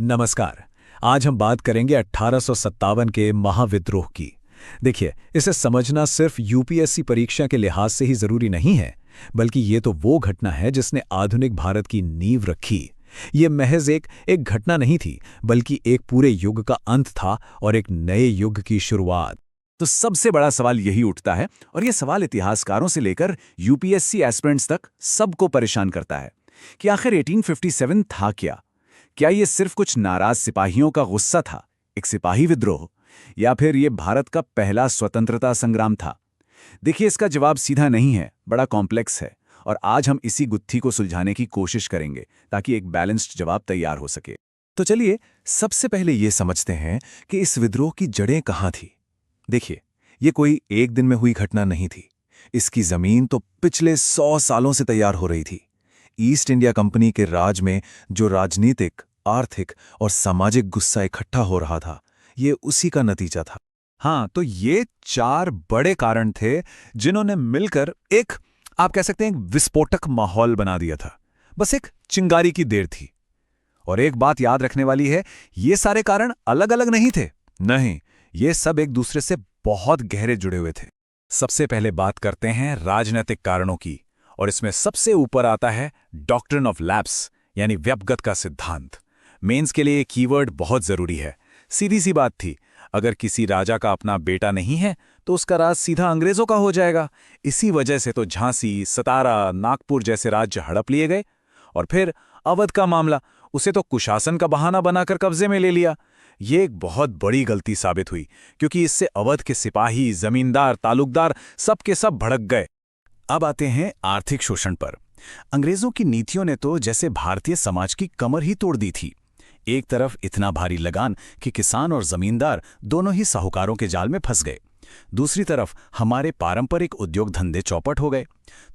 नमस्कार। आज हम बात करेंगे 1857 के महाविद्रोह की। देखिए, इसे समझना सिर्फ यूपीएससी परीक्षा के लिहाज से ही जरूरी नहीं है, बल्कि ये तो वो घटना है जिसने आधुनिक भारत की नींव रखी। ये महज एक घटना नहीं थी, बल्कि एक पूरे युग का अंत था और एक नए युग की शुरुआत। तो सबसे बड़ा सवाल यही उठता है, और ये सवाल इतिहासकारों से लेकर यूपीएससी एस्पिरेंट्स तक सबको परेशान करता है कि आखिर 1857 था क्या? क्या ये सिर्फ कुछ नाराज सिपाहियों का गुस्सा था, एक सिपाही विद्रोह, या फिर ये भारत का पहला स्वतंत्रता संग्राम था? देखिए, इसका जवाब सीधा नहीं है, बड़ा कॉम्प्लेक्स है, और आज हम इसी गुत्थी को सुलझाने की कोशिश करेंगे ताकि एक बैलेंस्ड जवाब तैयार हो सके। तो चलिए, सबसे पहले ये समझते हैं कि इस विद्रोह की जड़ें कहाँ थी। देखिए, ये कोई एक दिन में हुई घटना नहीं थी। इसकी जमीन तो पिछले 100 सालों से तैयार हो रही थी। ईस्ट इंडिया कंपनी के राज में जो राजनीतिक, आर्थिक और सामाजिक गुस्सा इकट्ठा हो रहा था, ये उसी का नतीजा था। हाँ, तो ये 4 बड़े कारण थे जिन्होंने मिलकर आप कह सकते हैं, एक विस्फोटक माहौल बना दिया था। बस एक चिंगारी की देर थी। और एक बात याद रखने वाली है, ये सारे कारण अलग अलग नहीं थे। नहीं, ये सब एक दूसरे से बहुत गहरे जुड़े हुए थे। सबसे पहले बात करते हैं राजनीतिक कारणों की, और इसमें सबसे ऊपर आता है डॉक्ट्रिन ऑफ लैप्स, यानी व्यपगत का सिद्धांत। मेंस के लिए कीवर्ड बहुत जरूरी है। सीधी सी बात थी, अगर किसी राजा का अपना बेटा नहीं है तो उसका राज सीधा अंग्रेजों का हो जाएगा। इसी वजह से तो झांसी, सतारा, नागपुर जैसे राज्य हड़प लिए गए। और फिर अवध का मामला, उसे तो कुशासन का बहाना बनाकर कब्जे में ले लिया। ये एक बहुत बड़ी गलती साबित हुई, क्योंकि इससे अवध के सिपाही, जमींदार, तालुकदार सब के सब भड़क गए। अब आते हैं आर्थिक शोषण पर। अंग्रेजों की नीतियों ने तो जैसे भारतीय समाज की कमर ही तोड़ दी थी। एक तरफ इतना भारी लगान कि किसान और जमींदार दोनों ही साहूकारों के जाल में फंस गए। दूसरी तरफ हमारे पारंपरिक उद्योग धंधे चौपट हो गए।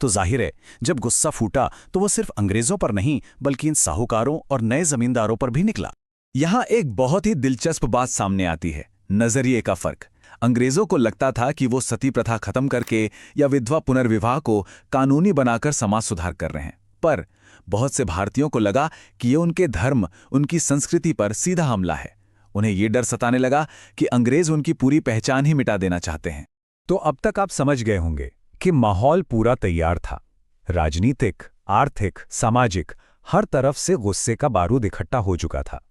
तो जाहिर है, जब गुस्सा फूटा तो वो सिर्फ अंग्रेजों पर नहीं, बल्कि इन साहूकारों और नए जमींदारों पर भी निकला। यहाँ एक बहुत ही दिलचस्प बात सामने आती है, नजरिए का फर्क। अंग्रेजों को लगता था कि वो सती प्रथा खत्म करके या विधवा पुनर्विवाह को कानूनी बनाकर समाज सुधार कर रहे हैं, पर बहुत से भारतीयों को लगा कि ये उनके धर्म, उनकी संस्कृति पर सीधा हमला है। उन्हें ये डर सताने लगा कि अंग्रेज उनकी पूरी पहचान ही मिटा देना चाहते हैं। तो अब तक आप समझ गए होंगे कि माहौल पूरा तैयार था। राजनीतिक, आर्थिक, सामाजिक, हर तरफ से गुस्से का बारूद इकट्ठा हो चुका था।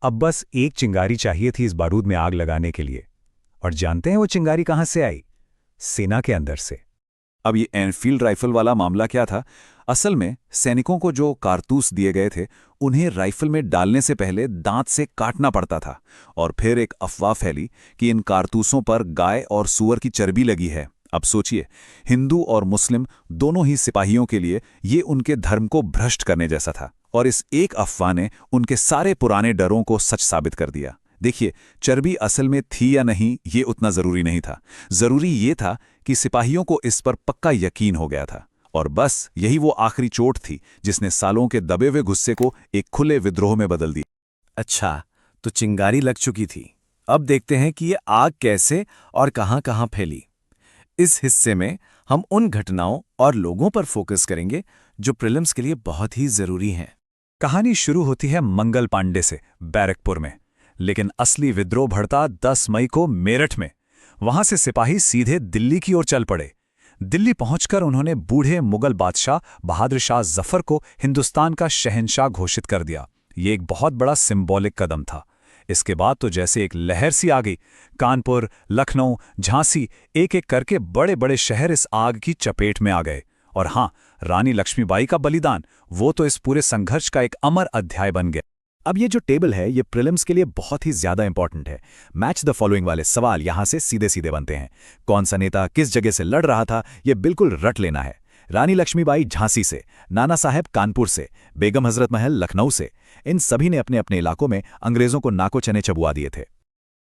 अब बस एक चिंगारी चाहिए थी इस बारूद में आग लगाने के लिए। और जानते हैं वो चिंगारी कहां से आई? सेना के अंदर से। अब ये एनफील्ड राइफल वाला मामला क्या था? असल में सैनिकों को जो कारतूस दिए गए थे, उन्हें राइफल में डालने से पहले दांत से काटना पड़ता था। और फिर एक अफवाह फैली कि इन कारतूसों पर गाय और सूअर की चर्बी लगी है। अब सोचिए, हिंदू और मुस्लिम दोनों ही सिपाहियों के लिए ये उनके धर्म को भ्रष्ट करने जैसा था। और इस एक अफवाह ने उनके सारे पुराने डरों को सच साबित कर दिया। देखिए, चर्बी असल में थी या नहीं, ये उतना जरूरी नहीं था। जरूरी ये था कि सिपाहियों को इस पर पक्का यकीन हो गया था। और बस यही वो आखिरी चोट थी जिसने सालों के दबे हुए गुस्से को एक खुले विद्रोह में बदल दिया। अच्छा, तो चिंगारी लग चुकी थी। अब देखते हैं कि ये आग कैसे और कहां-कहां फैली। इस हिस्से में हम उन घटनाओं और लोगों पर फोकस करेंगे जो प्रीलिम्स के लिए बहुत ही जरूरी हैं। कहानी शुरू होती है मंगल पांडे से, बैरकपुर में। लेकिन असली विद्रोह बढ़ता 10 मई को मेरठ में। वहां से सिपाही सीधे दिल्ली की ओर चल पड़े। दिल्ली पहुंचकर उन्होंने बूढ़े मुगल बादशाह बहादुर शाह जफर को हिंदुस्तान का शहंशाह घोषित कर दिया। ये एक बहुत बड़ा सिंबॉलिक कदम था। इसके बाद तो जैसे एक लहर सी आ गई। कानपुर, लखनऊ, झांसी, एक एक करके बड़े बड़े शहर इस आग की चपेट में आ गए। और हां, रानी लक्ष्मीबाई का बलिदान, वो तो इस पूरे संघर्ष का एक अमर अध्याय बन गया। अब ये जो टेबल है, ये प्रीलिम्स के लिए बहुत ही ज्यादा इंपॉर्टेंट है। मैच द फॉलोइंग वाले सवाल यहां से सीधे सीधे बनते हैं। कौन सा नेता किस जगह से लड़ रहा था, ये बिल्कुल रट लेना है। रानी लक्ष्मीबाई झांसी से, नाना साहेब कानपुर से, बेगम हजरत महल लखनऊ से। इन सभी ने अपने अपने इलाकों में अंग्रेजों को नाको चने चबुआ दिए थे।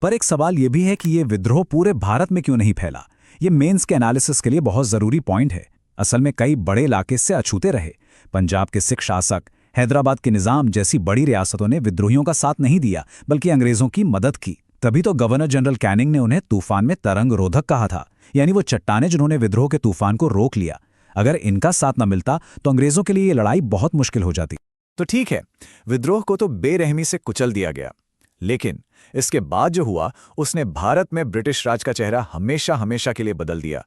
पर एक सवाल यह भी है कि ये विद्रोह पूरे भारत में क्यों नहीं फैला? ये मेंस के एनालिसिस के लिए बहुत जरूरी पॉइंट है। असल में कई बड़े इलाके से अछूते रहे। पंजाब के सिख शासक, हैदराबाद के निजाम जैसी बड़ी रियासतों ने विद्रोहियों का साथ नहीं दिया, बल्कि अंग्रेजों की मदद की। तभी तो गवर्नर जनरल कैनिंग ने उन्हें तूफान में तरंग रोधक कहा था, यानी वो चट्टानें जिन्होंने विद्रोह के तूफान को रोक लिया। अगर इनका साथ न मिलता तो अंग्रेजों के लिए ये लड़ाई बहुत मुश्किल हो जाती। तो ठीक है, विद्रोह को तो बेरहमी से कुचल दिया गया, लेकिन इसके बाद जो हुआ उसने भारत में ब्रिटिश राज का चेहरा हमेशा हमेशा के लिए बदल दिया।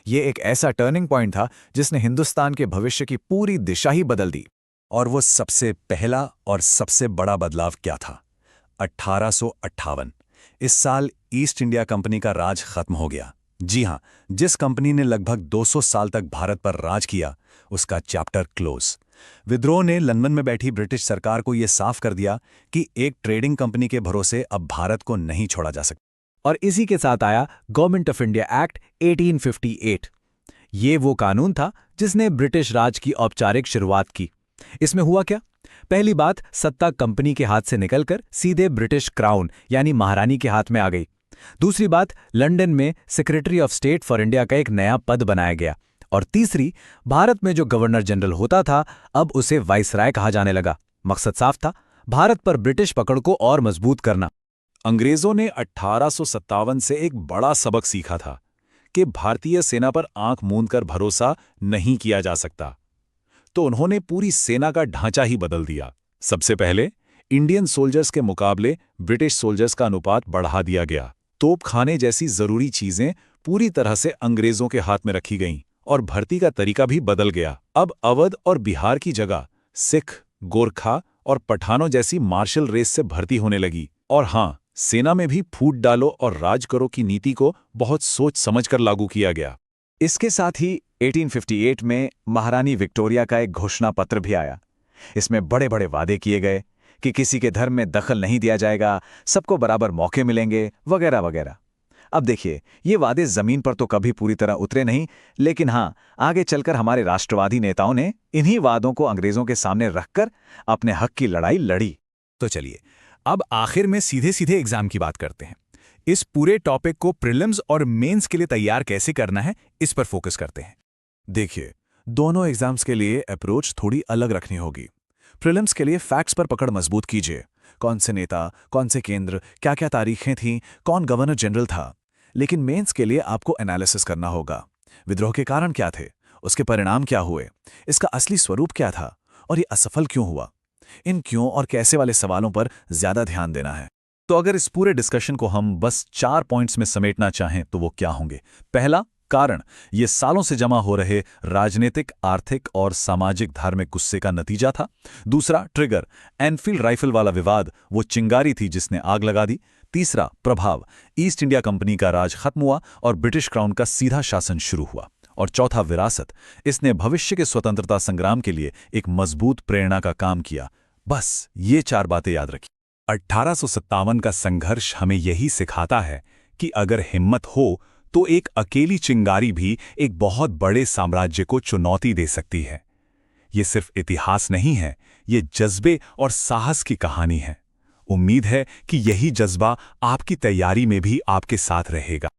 ये एक ऐसा टर्निंग पॉइंट था जिसने हिंदुस्तान के भविष्य की पूरी दिशा ही बदल दी। और वो सबसे पहला और सबसे बड़ा बदलाव क्या था? 1858। इस साल ईस्ट इंडिया कंपनी का राज खत्म हो गया। जी हां, जिस कंपनी ने लगभग 200 साल तक भारत पर राज किया, उसका चैप्टर क्लोज। विद्रोह ने लंदन में बैठी ब्रिटिश सरकार को यह साफ कर दिया कि एक ट्रेडिंग कंपनी के भरोसे अब भारत को नहीं छोड़ा जा सकता। और इसी के साथ आया गवर्नमेंट ऑफ इंडिया एक्ट 1858। ये वो कानून था जिसने ब्रिटिश राज की औपचारिक शुरुआत की। इसमें हुआ क्या? पहली बात, सत्ता कंपनी के हाथ से निकलकर सीधे ब्रिटिश क्राउन यानी महारानी के हाथ में आ गई। दूसरी बात, लंदन में secretary of state for India का एक नया पद बनाया गया। और तीसरी, भारत में जो गवर्नर जनरल होता था अब उसे वाइसराय कहा जाने लगा। मकसद साफ था, भारत पर ब्रिटिश पकड़ को और मजबूत करना। अंग्रेजों ने 1857 से एक बड़ा सबक सीखा था कि भारतीय सेना पर आंख मूंद कर भरोसा नहीं किया जा सकता। तो उन्होंने पूरी सेना का ढांचा ही बदल दिया। सबसे पहले इंडियन सोल्जर्स के मुकाबले ब्रिटिश सोल्जर्स का अनुपात बढ़ा दिया गया। तोपखाने जैसी जरूरी चीजें पूरी तरह से अंग्रेजों के हाथ में रखी गईं और भर्ती का तरीका भी बदल गया। अब अवध और बिहार की जगह सिख, गोरखा और पठानों जैसी मार्शल रेस से भर्ती होने लगी। और हाँ, सेना में भी फूट डालो और राज करो की नीति को बहुत सोच समझकर लागू किया गया। इसके साथ ही 1858 में महारानी विक्टोरिया का एक घोषणा पत्र भी आया। इसमें बड़े बड़े वादे किए गए कि किसी के धर्म में दखल नहीं दिया जाएगा, सबको बराबर मौके मिलेंगे, वगैरह वगैरह। अब देखिए, ये वादे जमीन पर तो कभी पूरी तरह उतरे नहीं, लेकिन हाँ, आगे चलकर हमारे राष्ट्रवादी नेताओं ने इन्हीं वादों को अंग्रेजों के सामने रखकर अपने हक की लड़ाई लड़ी। तो चलिए, अब आखिर में सीधे सीधे एग्जाम की बात करते हैं। इस पूरे टॉपिक को प्रीलिम्स और मेंस के लिए तैयार कैसे करना है, इस पर फोकस करते हैं। देखिए, दोनों एग्जाम्स के लिए अप्रोच थोड़ी अलग रखनी होगी। प्रीलिम्स के लिए फैक्ट्स पर पकड़ मजबूत कीजिए। कौन से नेता, कौन से केंद्र, क्या क्या तारीखें थीं, कौन गवर्नर जनरल था। लेकिन मेंस के लिए आपको एनालिसिस करना होगा। विद्रोह के कारण क्या थे, उसके परिणाम क्या हुए, इसका असली स्वरूप क्या था और ये असफल क्यों हुआ। इन क्यों और कैसे वाले सवालों पर ज्यादा ध्यान देना है। तो अगर इस पूरे डिस्कशन को हम बस 4 पॉइंट्स में समेटना चाहें तो वो क्या होंगे? पहला, कारण, ये सालों से जमा हो रहे राजनीतिक, आर्थिक और सामाजिक धार्मिक गुस्से का नतीजा था। दूसरा, ट्रिगर, एनफील्ड राइफल वाला विवाद, वो चिंगारी थी जिसने आग लगा दी। तीसरा, प्रभाव, ईस्ट इंडिया कंपनी का राज खत्म हुआ और ब्रिटिश क्राउन का सीधा शासन शुरू हुआ। और चौथा, विरासत, इसने भविष्य के स्वतंत्रता संग्राम के लिए एक मजबूत प्रेरणा का काम किया। बस ये 4 बातें याद रखिए। 1857 का संघर्ष हमें यही सिखाता है कि अगर हिम्मत हो तो एक अकेली चिंगारी भी एक बहुत बड़े साम्राज्य को चुनौती दे सकती है। ये सिर्फ इतिहास नहीं है, ये जज्बे और साहस की कहानी है। उम्मीद है कि यही जज्बा आपकी तैयारी में भी आपके साथ रहेगा।